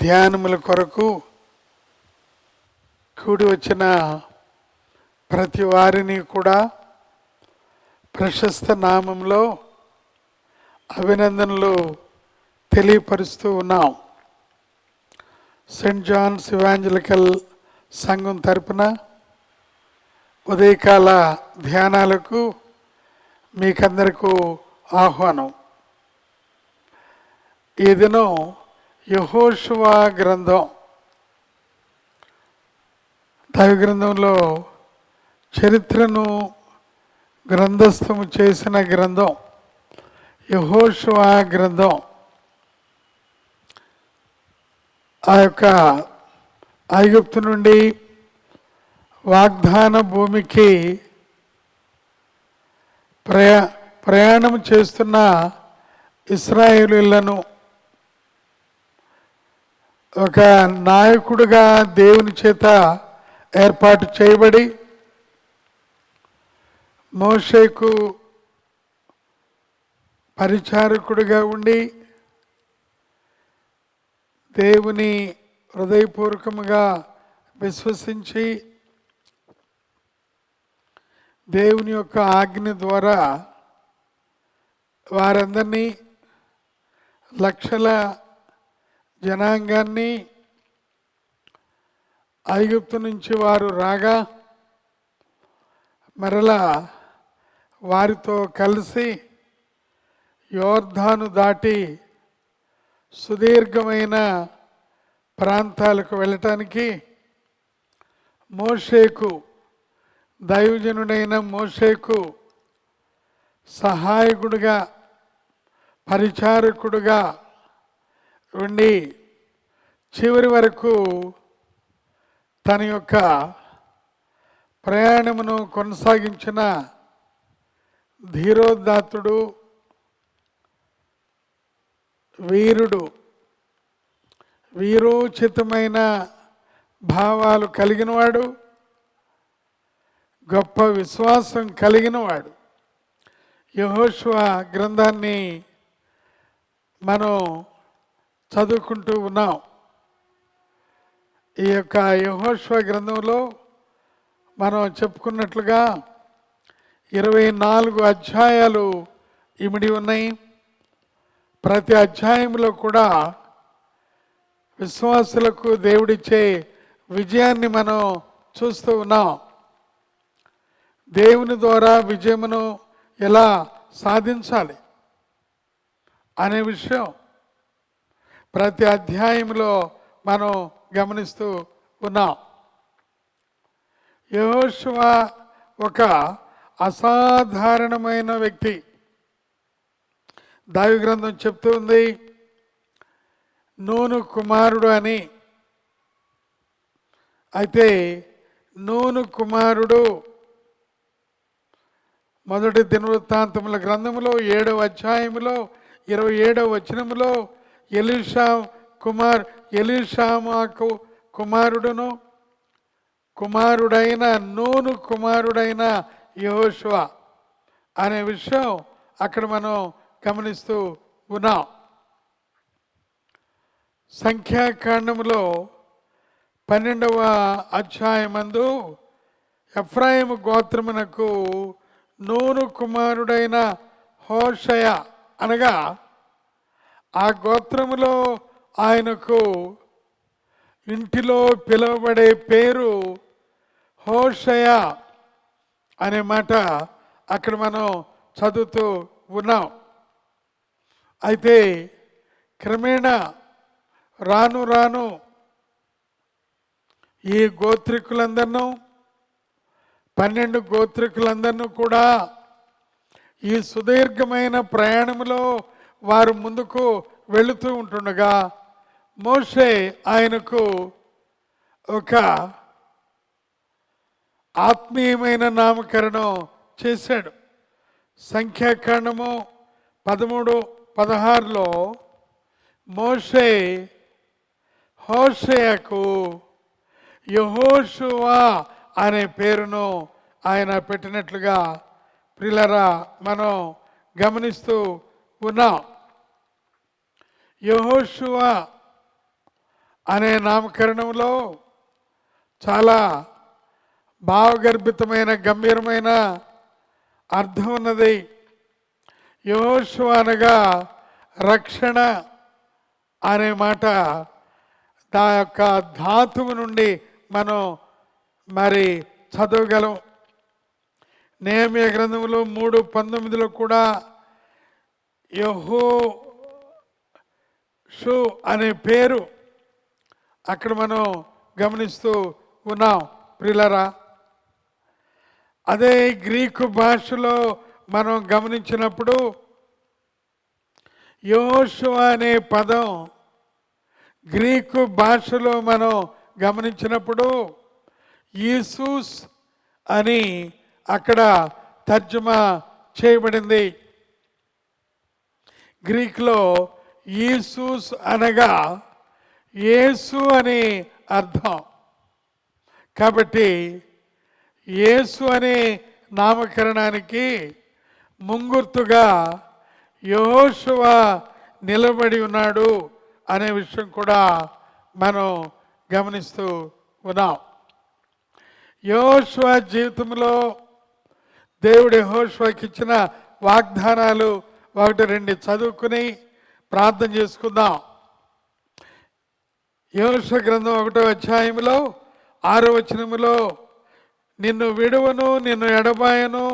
ధ్యానముల కొరకు కూడి వచ్చిన ప్రతి వారిని కూడా ప్రశస్త నామంలో అభినందనలు తెలియపరుస్తూ ఉన్నాం. సెయింట్ జాన్స్ ఇవాంజలికల్ సంఘం తరపున ఉదయకాల ధ్యానాలకు మీకందరికీ ఆహ్వానం. ఈ దినం యెహోషువ గ్రంథం, దైవ గ్రంథంలో చరిత్రను గ్రంథస్థము చేసిన గ్రంథం యెహోషువ గ్రంథం. ఆ యొక్క ఐగుప్తు నుండి వాగ్దాన భూమికి ప్రయాణం చేస్తున్న ఇశ్రాయేలీయులను ఒక నాయకుడిగా దేవుని చేత ఏర్పాటు చేయబడి మోషేకు పరిచారకుడిగా ఉండి దేవుని హృదయపూర్వకముగా విశ్వసించి దేవుని యొక్క ఆజ్ఞ ద్వారా వారందరినీ లక్షల జనాంగాన్ని ఐగుప్తు నుంచి వారు రాగా మరలా వారితో కలిసి యోర్దాను దాటి సుదీర్ఘమైన ప్రాంతాలకు వెళ్ళటానికి మోషేకు, దైవజనుడైన మోషేకు సహాయకుడుగా పరిచారకుడుగా ఉండి చివరి వరకు తన యొక్క ప్రయాణమును కొనసాగించిన ధీరోదాత్తుడు, వీరుడు, వీరోచితమైన భావాలు కలిగినవాడు, గొప్ప విశ్వాసం కలిగినవాడు. యెహోషువ గ్రంథాన్ని మనం చదువుకుంటూ ఉన్నాం. ఈ యొక్క యెహోషువ గ్రంథంలో మనం చెప్పుకున్నట్లుగా 24 అధ్యాయాలు ఇమిడి ఉన్నాయి. ప్రతి అధ్యాయంలో కూడా విశ్వాసులకు దేవుడిచ్చే విజయాన్ని మనం చూస్తూ ఉన్నాం. దేవుని ద్వారా విజయమును ఎలా సాధించాలి అనే విషయం ప్రతి అధ్యాయంలో మనం గమనిస్తూ ఉన్నాం. యెహోషువ ఒక అసాధారణమైన వ్యక్తి. దైవ గ్రంథం చెప్తూ ఉంది నూను కుమారుడు అని. అయితే నూను కుమారుడు మొదటి దినవృత్తాంతముల గ్రంథములో 7వ అధ్యాయములో 27వ వచనములో ఎలీషామాకు కుమారుడును కుమారుడైన నూను కుమారుడైన యెహోషువ అనే విషయం అక్కడ మనం గమనిస్తూ ఉన్నాం. సంఖ్యాకాండములో 12వ అధ్యాయమందు ఎఫ్రాయిము గోత్రమునకు నూను కుమారుడైన హోషయ అనగా ఆ గోత్రములో ఆయనకు ఇంటిలో పిలువబడే పేరు హోషయ అనే మాట అక్కడ మనం చదువుతూ ఉన్నాం. అయితే క్రమేణా రాను రాను ఈ గోత్రికులందరినూ 12 గోత్రికులందరినూ కూడా ఈ సుదీర్ఘమైన ప్రయాణంలో వారు ముందుకు వెళుతూ ఉంటుండగా మోషే ఆయనకు ఒక ఆత్మీయమైన నామకరణం చేశాడు. సంఖ్యాకాండము 13-16లో మోషే హోషేయకు యెహోషువ అనే పేరును ఆయన పెట్టినట్లుగా ప్రియులారా మనం గమనిస్తూ ఉన్నాం. యెహోషువ అనే నామకరణంలో చాలా భావగర్భితమైన గంభీరమైన అర్థం ఉన్నది. యెహోషువ అనగా రక్షణ అనే మాట దా యొక్క ధాతువు నుండి మనం మరి చదవగలం. నెహెమ్యా గ్రంథంలో 3:19 కూడా యెహోషు అనే పేరు అక్కడ మనం గమనిస్తూ ఉన్నాం ప్రియులారా. అదే గ్రీకు భాషలో మనం గమనించినప్పుడు యెహోషువ అనే పదం గ్రీకు భాషలో మనం గమనించినప్పుడు యేసూస్ అని అక్కడ తర్జుమా చేయబడింది. గ్రీక్లో యేసూస్ అనగా యేసు అని అర్థం. కాబట్టి యేసు అనే నామకరణానికి ముంగుర్తుగా యెహోషువ నిలబడి ఉన్నాడు అనే విషయం కూడా మనం గమనిస్తూ ఉన్నాం. యెహోషువ జీవితంలో దేవుడు యెహోషువకి ఇచ్చిన వాగ్దానాలు 1-2 చదువుకుని ప్రార్థన చేసుకుందాం. యెహోషువ గ్రంథం 1వ అధ్యాయంలో 6వ వచనములో నిన్ను విడువను, నిన్ను ఎడబాయను,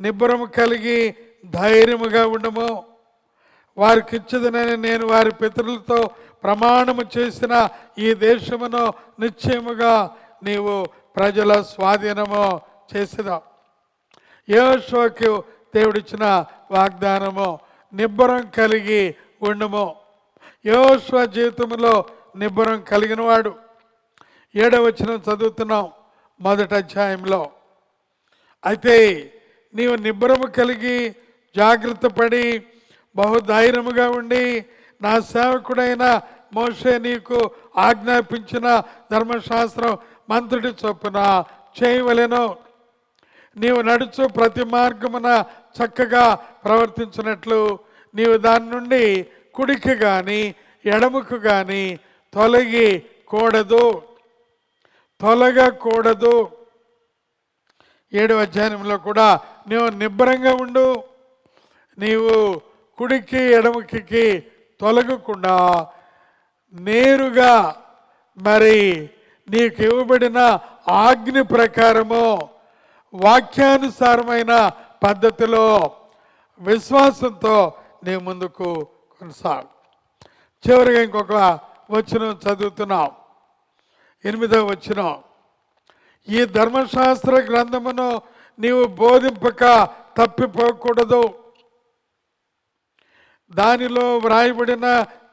నిబ్బరము కలిగి ధైర్యముగా ఉండము, వారికి ఇచ్చదనని నేను వారి పితరులతో ప్రమాణము చేసిన ఈ దేశమును నిశ్చయముగా నీవు ప్రజల స్వాధీనము చేసేదాం. యెహోషువకు దేవుడిచ్చిన వాగ్దానము నిబ్బరం కలిగి ఉండము. యెహోషువ జీవితంలో నిబ్బరం కలిగిన వాడు. 7వ వచనం చదువుతున్నాం 1వ అధ్యాయంలో. అయితే నీవు నిబ్బరము కలిగి జాగ్రత్త పడి బహుధైర్యముగా ఉండి నా సేవకుడైన మోషే నీకు ఆజ్ఞాపించిన ధర్మశాస్త్రం మంత్రుడి చొప్పున చేయవలెను. నీవు నడుచు ప్రతి మార్గమున చక్కగా ప్రవర్తించినట్లు నీవు దాని నుండి కుడికి కానీ ఎడముకు కానీ తొలగకూడదు. 7వ అధ్యాయంలో కూడా నీవు నిబ్బరంగా ఉండు, నీవు కుడికి ఎడమకి తొలగకుండా నేరుగా మరి నీకు ఇవ్వబడిన ఆజ్ఞ ప్రకారము వాక్యానుసారమైన పద్ధతిలో విశ్వాసంతో నీ ముందుకు కొనసాగు. చివరిగా ఇంకొక వచనం చదువుతున్నాం 8వ వచనం. ఈ ధర్మశాస్త్ర గ్రంథమును నీవు బోధింపక తప్పిపోకూడదు, దానిలో వ్రాయబడిన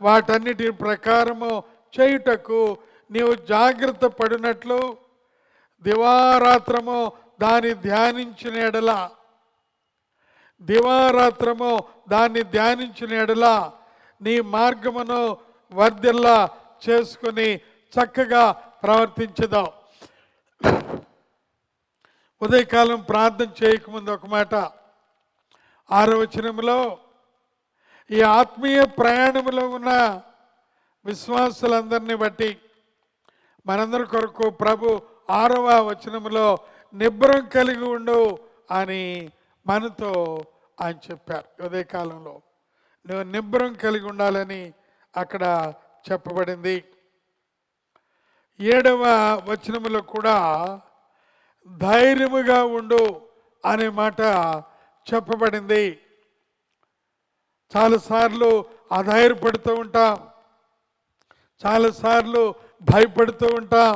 వాటన్నిటి ప్రకారము చేయుటకు నీవు జాగ్రత్త పడినట్లు దివారాత్రము దాన్ని ధ్యానించిన ఎడల నీ మార్గమును వర్ధిల్ల చేసుకుని చక్కగా ప్రవర్తించుదాం. ఉదయకాలం ప్రార్థన చేయకముందు ఒక మాట 6వ వచనంలో ఈ ఆత్మీయ ప్రయాణంలో ఉన్న విశ్వాసులందరినీ బట్టి మనందరి కొరకు ప్రభు 6వ వచనంలో నిబ్బరం కలిగి ఉండు అని మనతో ఆయన చెప్పారు. ఉదయకాలంలో నువ్వు నిబ్బరం కలిగి ఉండాలని అక్కడ చెప్పబడింది. 7వ వచనంలో కూడా ధైర్యముగా ఉండు అనే మాట చెప్పబడింది. చాలాసార్లు అధైర్యపడుతూ ఉంటాం, చాలాసార్లు భయపడుతూ ఉంటాం,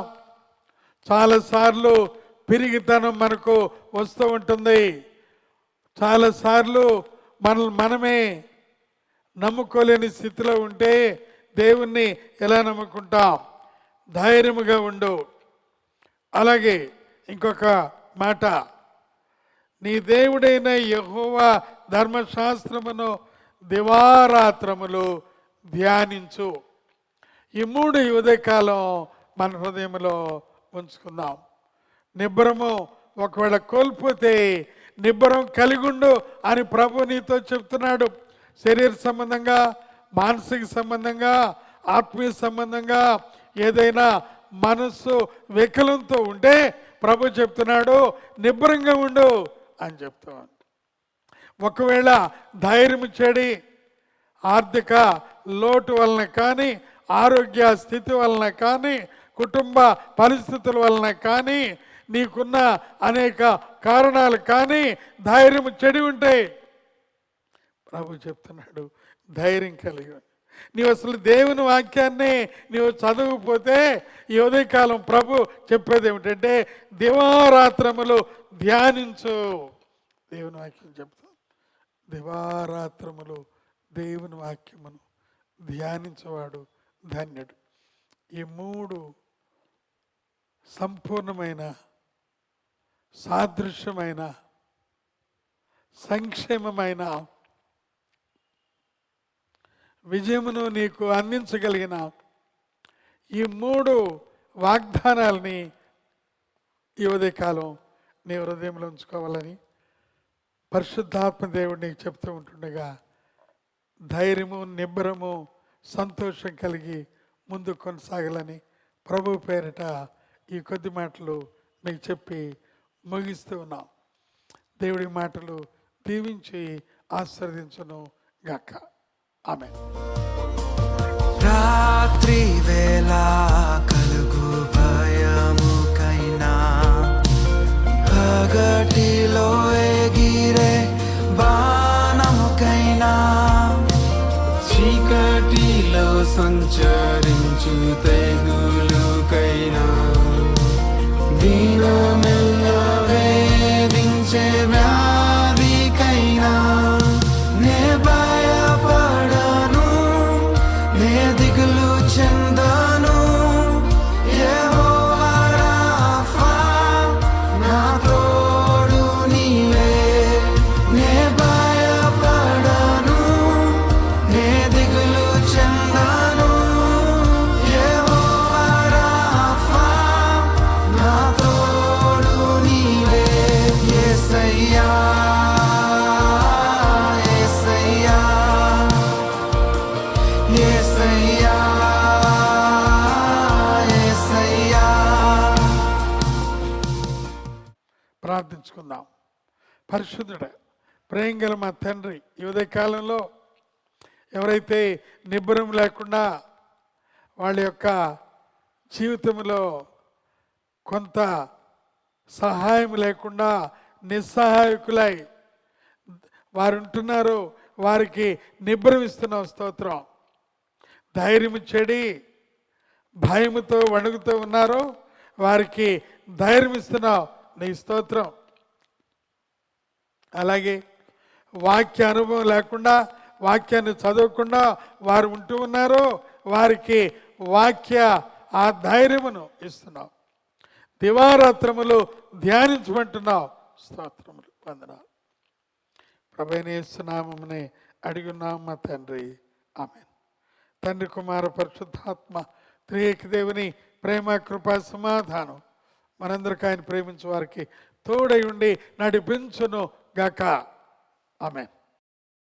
చాలాసార్లు పిరిగితనం మనకు వస్తూ ఉంటుంది, చాలాసార్లు మనమే నమ్ముకోలేని స్థితిలో ఉంటే దేవుణ్ణి ఎలా నమ్ముకుంటాం? ధైర్యముగా ఉండు. అలాగే ఇంకొక మాట, నీ దేవుడైన యెహోవా ధర్మశాస్త్రమును దివారాత్రములు ధ్యానించు. ఈ 3 ఉదయకాలం మన హృదయంలో ఉంచుకుందాం. నిబ్బరము ఒకవేళ కోల్పోతే నిబ్బరం కలిగుండు అని ప్రభు నీతో చెప్తున్నాడు. శరీర సంబంధంగా, మానసిక సంబంధంగా, ఆత్మీయ సంబంధంగా ఏదైనా మనస్సు వికలంతో ఉంటే ప్రభు చెప్తున్నాడు నిబ్బరంగా ఉండు అని చెప్తాను. ఒకవేళ ధైర్యం చెడి ఆర్థిక లోటు వలన కానీ, ఆరోగ్య స్థితి వలన కానీ, కుటుంబ పరిస్థితుల వలన కానీ, నీకున్న అనేక కారణాలు కానీ ధైర్యం చెడి ఉంటాయి. ప్రభు చెప్తున్నాడు ధైర్యం కలిగి. నీవు అసలు దేవుని వాక్యాన్ని నీవు చదవకపోతే ఈ ఉదయకాలం ప్రభు చెప్పేది ఏమిటంటే దివారాత్రములు ధ్యానించు. దేవుని వాక్యం చెప్తాం, దివారాత్రములు దేవుని వాక్యమును ధ్యానించేవాడు ధన్యుడు. ఈ 3 సంపూర్ణమైన సాదృశ్యమైన సంక్షేమమైన విజయమును నీకు అందించగలిగిన ఈ 3 వాగ్దానాలని ఈ ఉదయకాలం నీ హృదయంలో ఉంచుకోవాలని పరిశుద్ధాత్మ దేవుడు నీకు చెప్తూ ఉంటుండగా ధైర్యము, నిబ్బరము, సంతోషం కలిగి ముందు కొనసాగాలని ప్రభు పేరిట ఈ కొద్ది మాటలు మీకు చెప్పి ముగిస్తూ ఉన్నాం. దేవుడి మాటలు దీవించి ఆశీర్వదించును గాక. ఆమేన్. రాత్రి వేళ కలుగు భయముకైనా, పగటిలో ఎగిరే బాణముకైనా, చీకటిలో సంచరించు తెగులుకైనా, దీనమెల్ల వేధించే వ్యాధికైనా నే భయపడను, నే దిగులు చెందను. యెహోవా రాఫా నా తోడు నీవే. నే భయపడను, నే దిగులు చెందను. యెహోవా రాఫా నా తోడు నీవే. యేసయ్యా యేసయ్యా యేసయ్యా యేసయ్యా. ప్రార్థించుకుందాం. పరిశుద్ధుడ, ప్రేమగల మా తండ్రి, ఈ ఉదయకాలంలో ఎవరైతే నిబ్బరం లేకుండా వాళ్ళ యొక్క జీవితంలో కొంత సహాయం లేకుండా నిస్సహాయకులై వారు ఉంటున్నారు, వారికి నిబ్బరం ఇస్తున్నావు స్తోత్రం. ధైర్యం చెడి భయముతో వణుకుతూ ఉన్నారు, వారికి ధైర్యం ఇస్తున్నావు నీ స్తోత్రం. అలాగే వాక్య అనుభవం లేకుండా, వాక్యాన్ని చదవకుండా వారు ఉంటూ ఉన్నారు, వారికి వాక్య ఆ ధైర్యమును ఇస్తున్నావు. దివారాత్రములు ధ్యానించమంటున్నావు స్తోత్రములు, వందనాలు. ప్రభువైన యేసు నామమునే అడిగున్నాం మా తండ్రి, ఆమేన్. తండ్రి, కుమార, పరిశుద్ధాత్మ త్రియేక దేవుని ప్రేమ, కృపా, సమాధానం మనందరికీ ఆయన ప్రేమించే వారికి తోడై ఉండి నడిపించును గాక. ఆమేన్.